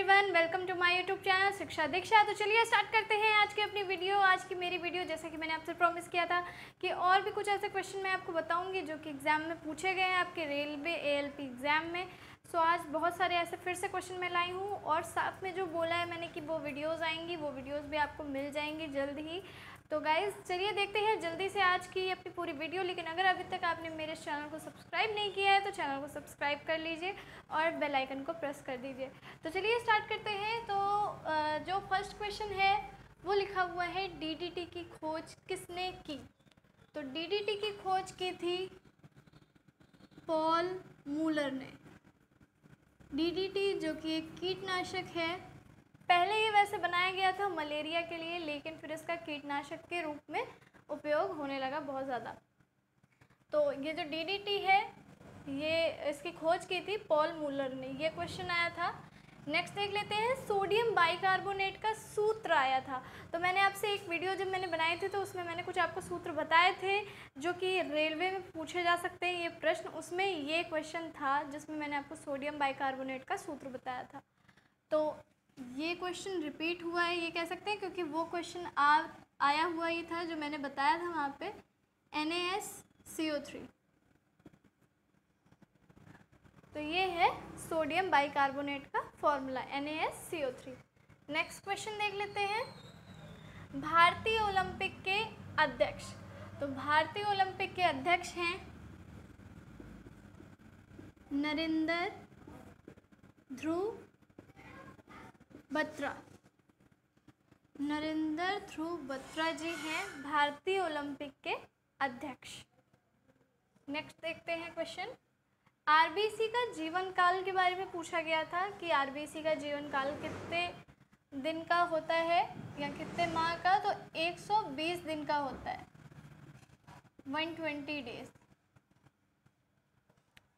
Everyone, welcome to my YouTube channel Shiksha Diksha. तो चलिए start करते हैं आज की अपनी वीडियो। आज की मेरी वीडियो, जैसा कि मैंने आपसे प्रॉमिस किया था कि और भी कुछ ऐसे क्वेश्चन मैं आपको बताऊंगी जो कि एग्ज़ाम में पूछे गए हैं आपके रेलवे ALP एग्ज़ाम में। सो आज बहुत सारे ऐसे फिर से क्वेश्चन मैं लाई हूँ और साथ में जो बोला है मैंने कि वो वीडियोज़ आएंगी, वो वीडियोज़ भी आपको मिल जाएंगी जल्द ही। तो गाइज़ चलिए देखते हैं जल्दी से आज की अपनी पूरी वीडियो। लेकिन अगर अभी तक आपने मेरे चैनल को सब्सक्राइब नहीं किया है तो चैनल को सब्सक्राइब कर लीजिए और बेल आइकन को प्रेस कर दीजिए। तो चलिए स्टार्ट करते हैं। तो जो फर्स्ट क्वेश्चन है वो लिखा हुआ है DDT की खोज किसने की। तो DDT की खोज की थी पॉल मूलर ने। DDT जो कि एक कीटनाशक है, पहले ये वैसे बनाया गया था मलेरिया के लिए, लेकिन फिर इसका कीटनाशक के रूप में उपयोग होने लगा बहुत ज़्यादा। तो ये जो DDT है ये इसकी खोज की थी पॉल मूलर ने, ये क्वेश्चन आया था। नेक्स्ट देख लेते हैं, सोडियम बाइकार्बोनेट का सूत्र आया था। तो मैंने आपसे एक वीडियो जब मैंने बनाए थे तो उसमें मैंने कुछ आपको सूत्र बताए थे जो कि रेलवे में पूछे जा सकते हैं ये प्रश्न। उसमें ये क्वेश्चन था जिसमें मैंने आपको सोडियम बाइकार्बोनेट का सूत्र बताया था। तो ये क्वेश्चन रिपीट हुआ है ये कह सकते हैं, क्योंकि वो क्वेश्चन आया हुआ ही था जो मैंने बताया था वहाँ पे, NaSCO3। तो ये है सोडियम बाइकार्बोनेट का फॉर्मूला NaSCO3। नेक्स्ट क्वेश्चन देख लेते हैं, भारतीय ओलंपिक के अध्यक्ष। तो भारतीय ओलंपिक के अध्यक्ष हैं नरेंद्र ध्रुव बत्रा। नरेंद्र ध्रुव बत्रा जी हैं भारतीय ओलंपिक के अध्यक्ष। नेक्स्ट देखते हैं क्वेश्चन, RBC का जीवन काल के बारे में पूछा गया था कि RBC का जीवन काल कितने दिन का होता है या कितने माह का। तो 120 दिन का होता है, 120 डेज।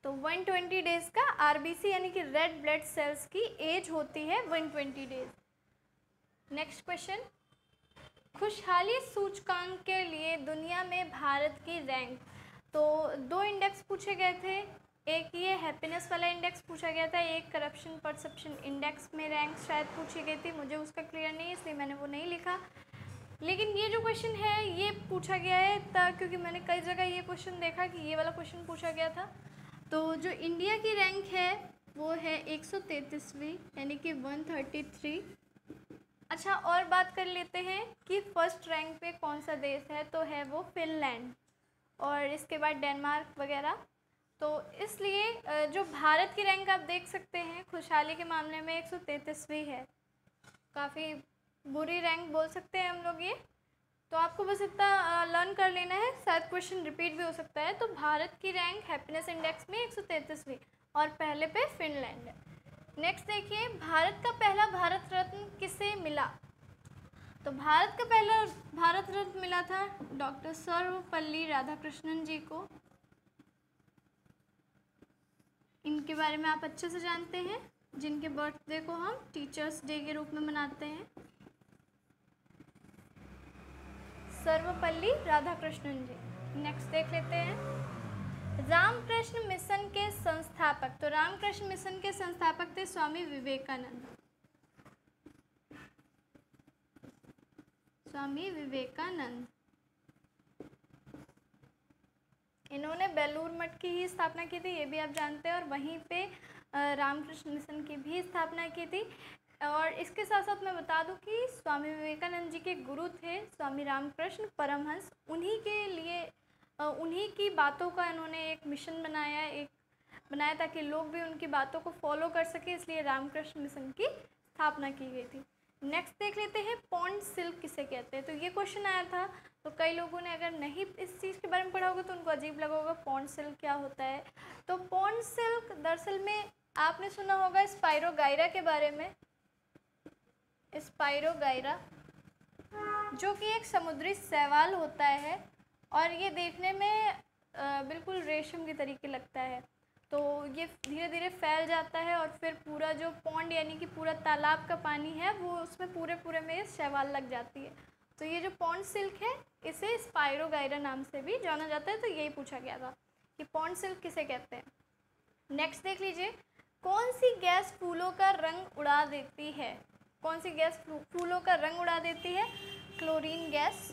तो 120 डेज का RBC यानी कि रेड ब्लड सेल्स की एज होती है 120 डेज। नेक्स्ट क्वेश्चन, खुशहाली सूचकांक के लिए दुनिया में भारत की रैंक। तो दो इंडेक्स पूछे गए थे, एक ये हैप्पीनेस वाला इंडेक्स पूछा गया था, एक करप्शन परसेप्शन इंडेक्स में रैंक शायद पूछी गई थी। मुझे उसका क्लियर नहीं है इसलिए मैंने वो नहीं लिखा। लेकिन ये जो क्वेश्चन है ये पूछा गया है क्योंकि मैंने कई जगह ये क्वेश्चन देखा कि ये वाला क्वेश्चन पूछा गया था। तो जो इंडिया की रैंक है वो है 133वीं यानी कि 133। अच्छा, और बात कर लेते हैं कि फर्स्ट रैंक पे कौन सा देश है। तो है वो फिनलैंड और इसके बाद डेनमार्क वगैरह। तो इसलिए जो भारत की रैंक आप देख सकते हैं खुशहाली के मामले में 133वीं है। काफ़ी बुरी रैंक बोल सकते हैं हम लोग ये। तो आपको बस इतना लर्न कर लेना है, शायद क्वेश्चन रिपीट भी हो सकता है। तो भारत की रैंक हैप्पीनेस इंडेक्स में 133वीं और पहले पे फिनलैंड है। नेक्स्ट देखिए, भारत का पहला भारत रत्न किसे मिला। तो भारत का पहला भारत रत्न मिला था डॉक्टर सर्वपल्ली राधाकृष्णन जी को। इनके बारे में आप अच्छे से जानते हैं, जिनके बर्थडे को हम टीचर्स डे के रूप में मनाते हैं, सर्वपल्ली राधाकृष्णन जी। नेक्स्ट देख लेते हैं, रामकृष्ण मिशन के संस्थापक। तो रामकृष्ण मिशन के संस्थापक थे स्वामी विवेकानंद। स्वामी विवेकानंद इन्होंने बेलूर मठ की ही स्थापना की थी, ये भी आप जानते हैं, और वहीं पे रामकृष्ण मिशन की भी स्थापना की थी। और इसके साथ साथ मैं बता दूं कि स्वामी विवेकानंद जी के गुरु थे स्वामी रामकृष्ण परमहंस। उन्हीं के लिए उन्हीं की बातों का इन्होंने एक मिशन बनाया ताकि लोग भी उनकी बातों को फॉलो कर सके, इसलिए रामकृष्ण मिशन की स्थापना की गई थी। नेक्स्ट देख लेते हैं, पॉन्ड सिल्क किसे कहते हैं। तो ये क्वेश्चन आया था, तो कई लोगों ने अगर नहीं इस चीज़ के बारे में पढ़ा होगा तो उनको अजीब लगा होगा पॉन्ड सिल्क क्या होता है। तो पॉन्ड सिल्क दरअसल में आपने सुना होगा स्पाइरोगाइरा के बारे में। स्पाइरोगाइरा जो कि एक समुद्री शैवाल होता है और ये देखने में बिल्कुल रेशम के तरीके लगता है। तो ये धीरे धीरे फैल जाता है और फिर पूरा जो पॉन्ड यानी कि पूरा तालाब का पानी है वो उसमें पूरे में ये शैवाल लग जाती है। तो ये जो पॉन्ड सिल्क है इसे स्पाइरोगाइरा नाम से भी जाना जाता है। तो यही पूछा गया था कि पॉन्ड सिल्क किसे कहते हैं। नेक्स्ट देख लीजिए, कौन सी गैस फूलों का रंग उड़ा देती है? कौन सी गैस फूलों का रंग उड़ा देती है? Chlorine gas.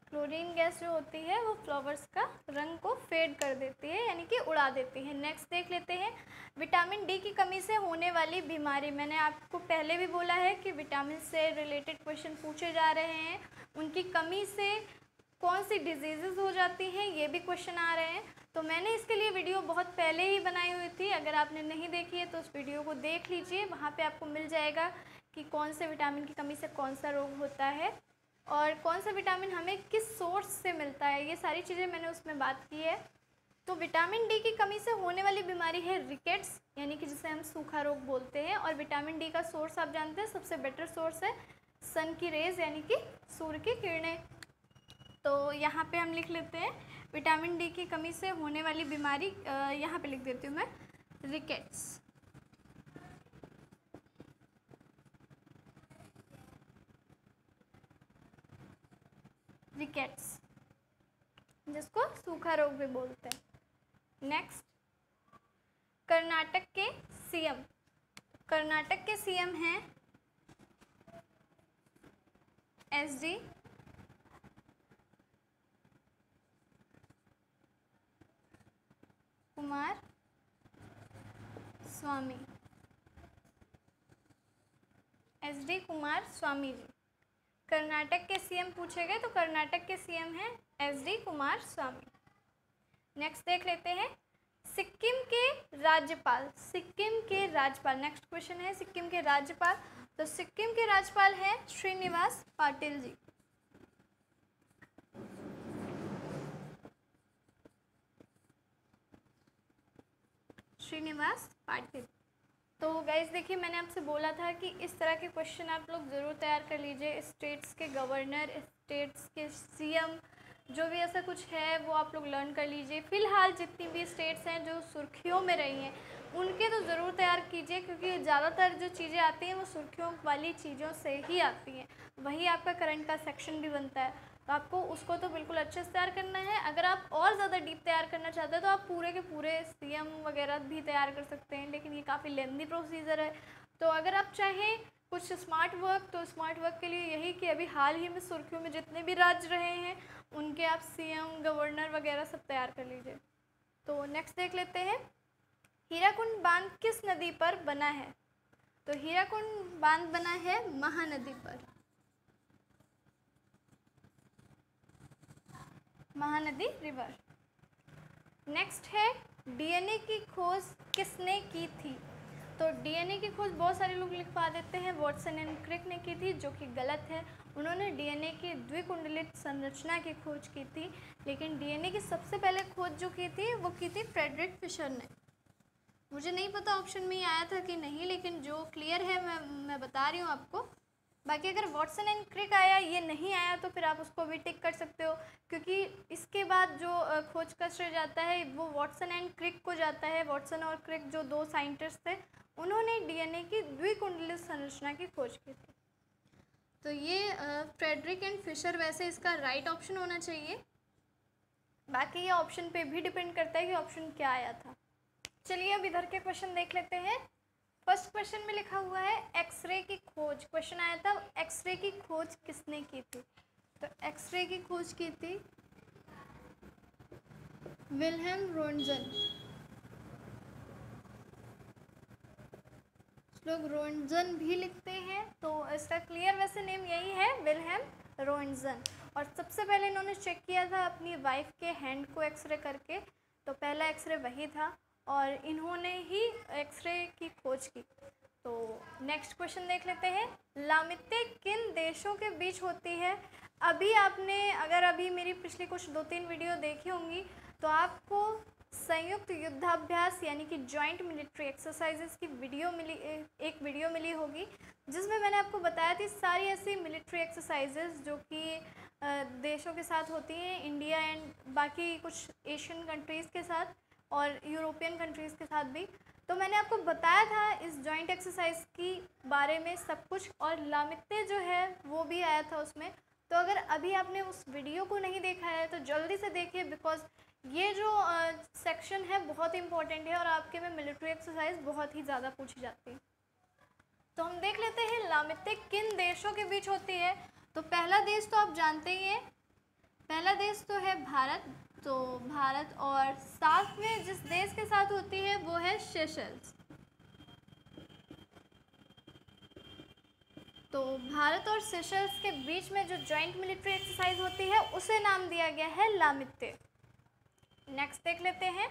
क्लोरीन गैस जो होती है वो फ्लावर्स का रंग को फेड कर देती है, यानी कि उड़ा देती है। नेक्स्ट देख लेते हैं, विटामिन डी की कमी से होने वाली बीमारी। मैंने आपको पहले भी बोला है कि विटामिन से रिलेटेड क्वेश्चन पूछे जा रहे हैं। उनकी कमी से कौन सी डिजीज़ेज हो जाती हैं, ये भी क्वेश्चन आ रहे हैं। तो मैंने इसके लिए वीडियो बहुत पहले ही बनाई हुई थी, अगर आपने नहीं देखी है तो उस वीडियो को देख लीजिए। वहाँ पे आपको मिल जाएगा कि कौन से विटामिन की कमी से कौन सा रोग होता है और कौन सा विटामिन हमें किस सोर्स से मिलता है, ये सारी चीज़ें मैंने उसमें बात की है। तो विटामिन डी की कमी से होने वाली बीमारी है रिकेट्स, यानी कि जिसे हम सूखा रोग बोलते हैं। और विटामिन डी का सोर्स आप जानते हैं, सबसे बेटर सोर्स है सन की रेज, यानी कि सूर्य की किरणें। तो यहाँ पे हम लिख लेते हैं विटामिन डी की कमी से होने वाली बीमारी, यहाँ पे लिख देती हूँ मैं, रिकेट्स। रिकेट्स, जिसको सूखा रोग भी बोलते हैं। नेक्स्ट, कर्नाटक के सीएम। कर्नाटक के सीएम हैं एसडी कुमार स्वामी। एसडी कुमार स्वामी जी कर्नाटक के सीएम पूछे गए, तो कर्नाटक के सीएम हैं एसडी कुमार स्वामी। नेक्स्ट देख लेते हैं, सिक्किम के राज्यपाल। सिक्किम के राज्यपाल, नेक्स्ट क्वेश्चन है सिक्किम के राज्यपाल। तो सिक्किम के राज्यपाल हैं श्रीनिवास पाटिल जी। श्रीनिवास पाटिल। तो गाइस देखिए, मैंने आपसे बोला था कि इस तरह के क्वेश्चन आप लोग ज़रूर तैयार कर लीजिए। स्टेट्स के गवर्नर, स्टेट्स के सीएम, जो भी ऐसा कुछ है वो आप लोग लर्न कर लीजिए। फ़िलहाल जितनी भी स्टेट्स हैं जो सुर्खियों में रही हैं, उनके तो ज़रूर तैयार कीजिए, क्योंकि ज़्यादातर जो चीज़ें आती हैं वो सुर्खियों वाली चीज़ों से ही आती हैं। वही आपका करंट का सेक्शन भी बनता है, तो आपको उसको तो बिल्कुल अच्छे से तैयार करना है। अगर आप और ज़्यादा डीप तैयार करना चाहते हैं तो आप पूरे के पूरे सीएम वगैरह भी तैयार कर सकते हैं, लेकिन ये काफ़ी लेंदी प्रोसीजर है। तो अगर आप चाहें कुछ स्मार्ट वर्क, तो स्मार्ट वर्क के लिए यही कि अभी हाल ही में सुर्खियों में जितने भी राज्य रहे हैं उनके आप सीएम, गवर्नर वगैरह सब तैयार कर लीजिए। तो नेक्स्ट देख लेते हैं, हीराकुंड बांध किस नदी पर बना है? तो हीराकुंड बांध बना है महानदी पर। महानदी रिवर। नेक्स्ट है, डीएनए की खोज किसने की थी? तो डीएनए की खोज बहुत सारे लोग लिखवा देते हैं, वाटसन एंड क्रिक ने की थी, जो कि गलत है। उन्होंने डीएनए की द्विकुंडलित संरचना की खोज की थी, लेकिन डीएनए की सबसे पहले खोज जो की थी वो की थी फ्रेडरिक फिशर ने। मुझे नहीं पता ऑप्शन में ही आया था कि नहीं, लेकिन जो क्लियर है मैं बता रही हूँ आपको। बाकी अगर वाटसन एंड क्रिक आया, ये नहीं आया, तो फिर आप उसको भी टिक कर सकते हो, क्योंकि इसके बाद जो खोज का श्रेय जाता है वो वाटसन एंड क्रिक को जाता है। वाटसन और क्रिक जो दो साइंटिस्ट थे, उन्होंने डीएनए की द्विकुंडलित संरचना की खोज की थी। तो ये फ्रेडरिक एंड फिशर वैसे इसका राइट ऑप्शन होना चाहिए। बाकी ये ऑप्शन पे भी डिपेंड करता है कि ऑप्शन क्या आया था। चलिए अब इधर के क्वेश्चन देख लेते हैं। फर्स्ट क्वेश्चन में लिखा हुआ है एक्सरे की खोज। क्वेश्चन आया था एक्सरे की खोज किसने की थी? तो एक्सरे की खोज की थी विल्हेम रोन्टजन। लोग रोन्टजन भी लिखते हैं, तो इसका क्लियर वैसे नेम यही है, विल्हेम रोन्टजन। और सबसे पहले इन्होंने चेक किया था अपनी वाइफ के हैंड को एक्सरे करके, तो पहला एक्सरे वही था और इन्होंने ही एक्सरे की खोज की। तो नेक्स्ट क्वेश्चन देख लेते हैं, लामित्य किन देशों के बीच होती है? अभी आपने अगर अभी मेरी पिछली कुछ 2-3 वीडियो देखी होंगी तो आपको संयुक्त युद्धाभ्यास यानी कि जॉइंट मिलिट्री एक्सरसाइजेस की एक वीडियो मिली होगी, जिसमें मैंने आपको बताया थी सारी ऐसी मिलिट्री एक्सरसाइजेस जो कि देशों के साथ होती हैं, इंडिया एंड बाकी कुछ एशियन कंट्रीज़ के साथ और यूरोपियन कंट्रीज़ के साथ भी। तो मैंने आपको बताया था इस जॉइंट एक्सरसाइज की बारे में सब कुछ, और लामित्य जो है वो भी आया था उसमें। तो अगर अभी आपने उस वीडियो को नहीं देखा है तो जल्दी से देखिए, बिकॉज ये जो सेक्शन है बहुत इंपॉर्टेंट है और आपके में मिलिट्री एक्सरसाइज बहुत ही ज़्यादा पूछी जाती है। तो हम देख लेते हैं लामित्ते किन देशों के बीच होती है। तो पहला देश तो आप जानते ही हैं, पहला देश तो है भारत। तो भारत, और साथ में जिस देश के साथ होती है वो है सेशल्स। तो भारत और सेशल्स के बीच में जो जॉइंट मिलिट्री एक्सरसाइज होती है उसे नाम दिया गया है लामित्ते। नेक्स्ट देख लेते हैं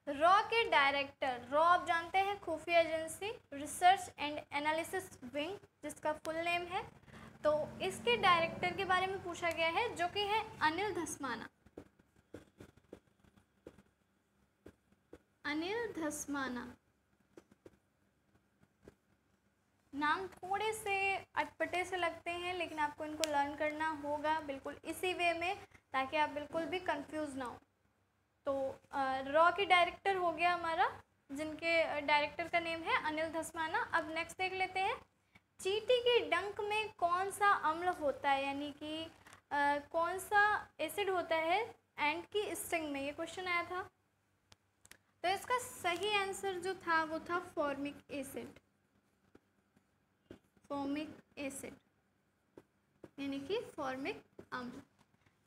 रॉ के डायरेक्टर। रॉ आप जानते हैं खुफिया agency, research and analysis wing जिसका फुल नेम है। तो इसके डायरेक्टर के बारे में पूछा गया है जो कि है अनिल धस्माना। अनिल धस्माना। नाम थोड़े से अटपटे से लगते हैं लेकिन आपको इनको लर्न करना होगा बिल्कुल इसी वे में, ताकि आप बिल्कुल भी कंफ्यूज ना हो। तो रॉ की डायरेक्टर हो गया हमारा, जिनके डायरेक्टर का नेम है अनिल धस्माना। अब नेक्स्ट देख लेते हैं चींटी के डंक में कौन सा अम्ल होता है, यानी कि कौन सा एसिड होता है एंट की स्टिंग में। ये क्वेश्चन आया था। तो इसका सही आंसर जो था वो था फॉर्मिक एसिड। फॉर्मिक एसिड यानी कि फॉर्मिक अम्ल।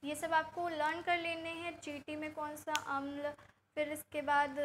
ये सब आपको लर्न कर लेने हैं। चींटी में कौन सा अम्ल, फिर इसके बाद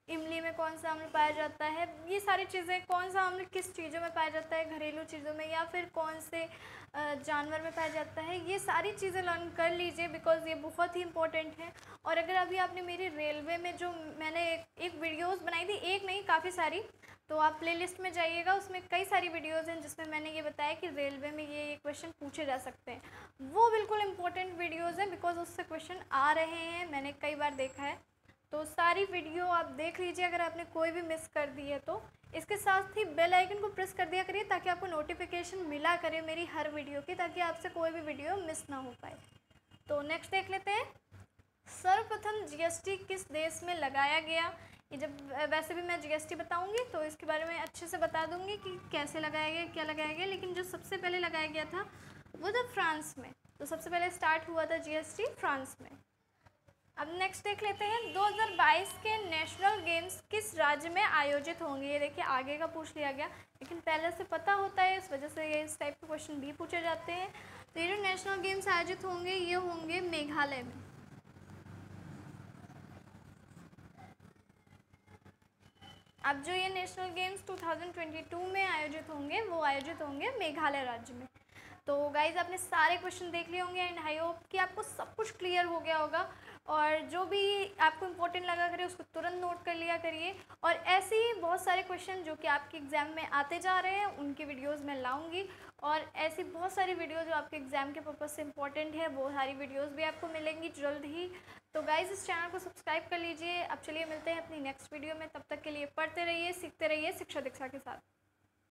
इमली में कौन सा अम्ल पाया जाता है, ये सारी चीज़ें, कौन सा अम्ल किस चीज़ों में पाया जाता है, घरेलू चीज़ों में या फिर कौन से जानवर में पाया जाता है, ये सारी चीज़ें लर्न कर लीजिए बिकॉज़ ये बहुत ही इंपॉर्टेंट है। और अगर अभी आपने मेरी रेलवे में जो मैंने एक वीडियोज़ बनाई थी, एक नहीं काफ़ी सारी, तो आप प्लेलिस्ट में जाइएगा, उसमें कई सारी वीडियोज़ हैं जिसमें मैंने ये बताया कि रेलवे में ये क्वेश्चन पूछे जा सकते हैं। वो बिल्कुल इंपॉर्टेंट वीडियोज़ हैं बिकॉज उससे क्वेश्चन आ रहे हैं, मैंने कई बार देखा है। तो सारी वीडियो आप देख लीजिए अगर आपने कोई भी मिस कर दी है तो। इसके साथ ही बेल आइकन को प्रेस कर दिया करिए ताकि आपको नोटिफिकेशन मिला करे मेरी हर वीडियो की, ताकि आपसे कोई भी वीडियो मिस ना हो पाए। तो नेक्स्ट देख लेते हैं सर्वप्रथम जीएसटी किस देश में लगाया गया। ये जब वैसे भी मैं जीएसटी बताऊंगी तो इसके बारे में अच्छे से बता दूंगी कि कैसे लगाया गया, क्या लगाया गया, लेकिन जो सबसे पहले लगाया गया था वो था फ्रांस में। तो सबसे पहले स्टार्ट हुआ था जीएसटी फ्रांस में। अब नेक्स्ट देख लेते हैं 2022 के नेशनल गेम्स किस राज्य में आयोजित होंगे। ये देखिए आगे का पूछ लिया गया, लेकिन पहले से पता होता है, इस वजह से ये इस टाइप के क्वेश्चन भी पूछे जाते हैं। तो ये जो नेशनल गेम्स आयोजित होंगे ये होंगे मेघालय में। अब जो ये नेशनल गेम्स 2022 में आयोजित होंगे वो आयोजित होंगे मेघालय राज्य में। तो गाइज आपने सारे क्वेश्चन देख लिए होंगे एंड आई होप कि आपको सब कुछ क्लियर हो गया होगा, और जो भी आपको इम्पोर्टेंट लगा करिए उसको तुरंत नोट कर लिया करिए। और ऐसे ही बहुत सारे क्वेश्चन जो कि आपके एग्ज़ाम में आते जा रहे हैं उनकी वीडियोस मैं लाऊंगी, और ऐसी बहुत सारी वीडियो जो आपके एग्ज़ाम के पर्पज़ से इम्पोर्टेंट है वो सारी वीडियोस भी आपको मिलेंगी जल्द ही। तो गाइज़ इस चैनल को सब्सक्राइब कर लीजिए। अब चलिए मिलते हैं अपनी नेक्स्ट वीडियो में, तब तक के लिए पढ़ते रहिए, सीखते रहिए शिक्षा दीक्षा के साथ।